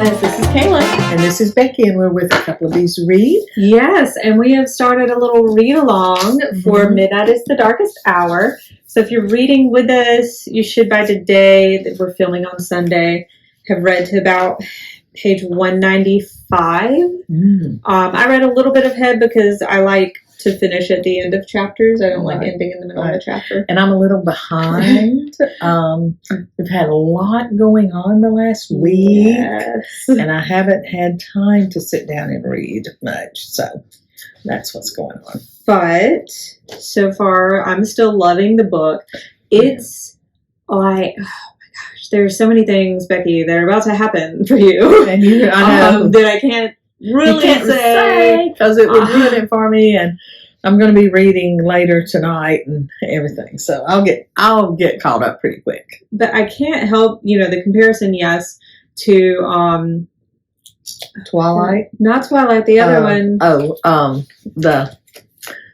This is Kayla. And this is Becky, and we're with a couple of these read. Yes, and we have started a little read-along for Midnight is the Darkest Hour. So if you're reading with us, you should by today, that we're filming on Sunday, have read to about page 195. I read a little bit ahead because I like to finish at the end of chapters. I don't like ending in the middle of a chapter. And I'm a little behind. We've had a lot going on the last week. Yes. And I haven't had time to sit down and read much. So that's what's going on. But so far, I'm still loving the book. It's like, oh my gosh, there's so many things, Becky, that are about to happen for you. And I know. That I can't really say because it would ruin it for me, and I'm going to be reading later tonight and everything, so I'll get caught up pretty quick. But I can't help, the comparison, yes, to Twilight, not Twilight, the other one. The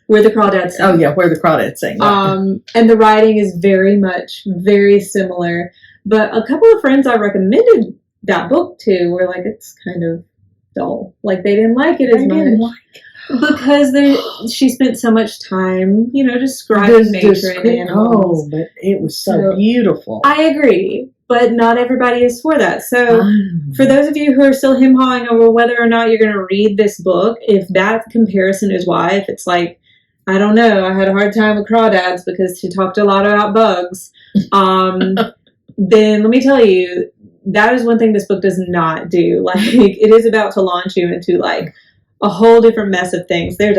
Where the Crawdads Sing. Oh yeah, Where the Crawdads Sing. And the writing is very similar. But a couple of friends I recommended that book to were like, it's kind of dull. Like they didn't like it as much. Because she spent so much time, describing nature and animals. Oh, but it was so beautiful. I agree, but not everybody is for that. So for those of you who are still hem-hawing over whether or not you're going to read this book, if that comparison is why, if it's like, I don't know, I had a hard time with crawdads because she talked a lot about bugs, then let me tell you, that is one thing this book does not do. Like, it is about to launch you into, like, a whole different mess of things. There's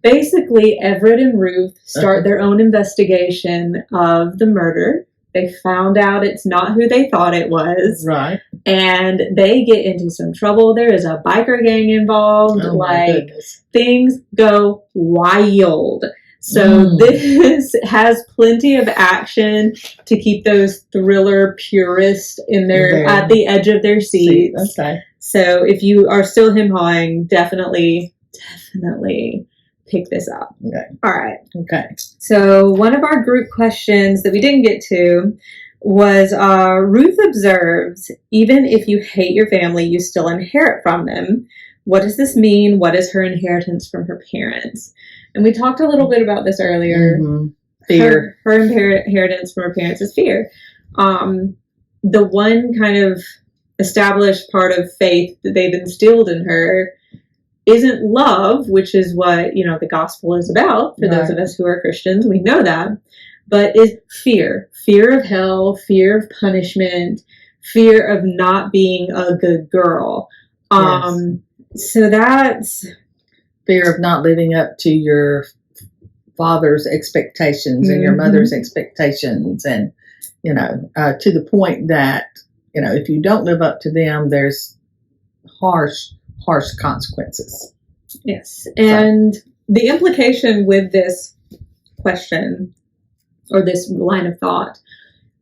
basically, Everett and Ruth start their own investigation of the murder. They found out it's not who they thought it was. Right. And they get into some trouble. There is a biker gang involved. Things go wild. So this has plenty of action to keep those thriller purists in their at the edge of their seats. Okay. So if you are still hem-hawing, definitely pick this up. Okay. All right. Okay. So one of our group questions that we didn't get to was Ruth observes, even if you hate your family, you still inherit from them. What does this mean? What is her inheritance from her parents? And we talked a little bit about this earlier. Fear. Her inheritance from her parents is fear. The one kind of established part of faith that they've instilled in her isn't love, which is what, the gospel is about. For those of us who are Christians, we know that. But is fear. Fear of hell, fear of punishment, fear of not being a good girl. So that's... Fear of not living up to your father's expectations and your mother's expectations. And, to the point that, if you don't live up to them, there's harsh consequences. Yes. And the implication with this question or this line of thought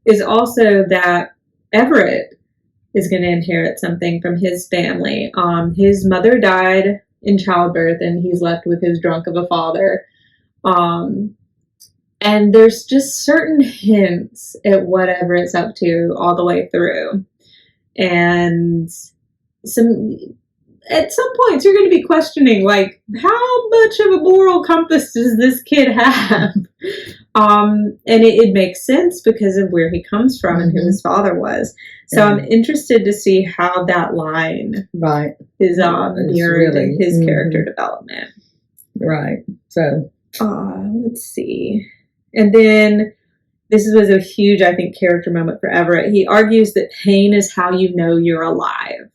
is also that Everett is going to inherit something from his family. His mother died in childbirth and he's left with his drunk of a father. And there's just certain hints at whatever it's up to all the way through. And at some points you're going to be questioning, like, how much of a moral compass does this kid have? And it makes sense because of where he comes from and who his father was. So I'm interested to see how that line is mirrored in his character development. Right. So let's see. And then this was a huge, I think, character moment for Everett. He argues that pain is how you know you're alive.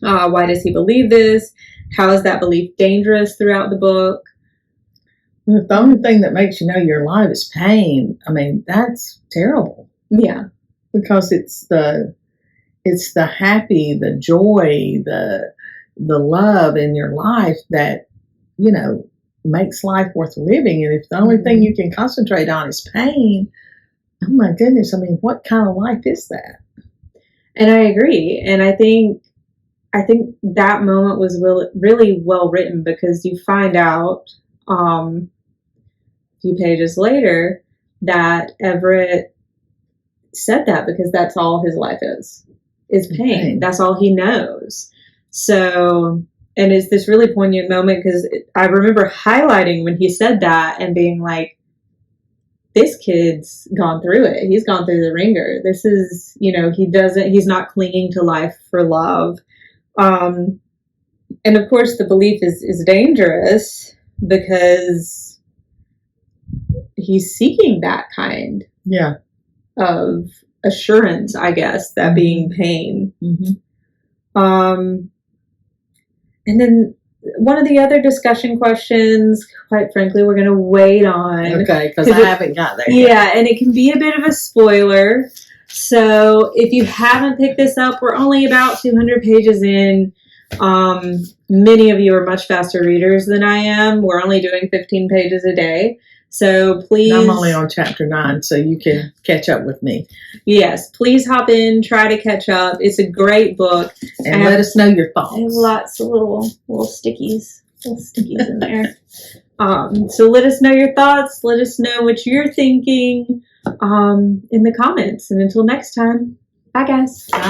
Why does he believe this? How is that belief dangerous throughout the book? The only thing that makes you know you're alive is pain. I mean, that's terrible. Yeah. Because it's the happy, the joy, the love in your life that, makes life worth living. And if the only thing you can concentrate on is pain, oh my goodness, I mean, what kind of life is that? And I agree. And I think that moment was really well written because you find out a few pages later that Everett said that because that's all his life is. is pain. That's all he knows. So, and it's this really poignant moment because I remember highlighting when he said that and being like, this kid's gone through it. He's gone through the ringer. This is, he's not clinging to life for love. And of course the belief is dangerous because he's seeking that kind of assurance, I guess, that being pain. And then one of the other discussion questions, quite frankly, we're going to wait on. Okay, because I haven't got there yet. Yeah, and it can be a bit of a spoiler. So if you haven't picked this up, we're only about 200 pages in. Many of you are much faster readers than I am. We're only doing 15 pages a day. So please... I'm only on chapter 9, so you can catch up with me. Yes, please hop in, try to catch up. It's a great book. And let us know your thoughts. I have lots of little stickies in there. So let us know your thoughts. Let us know what you're thinking in the comments. And until next time, bye guys. Bye.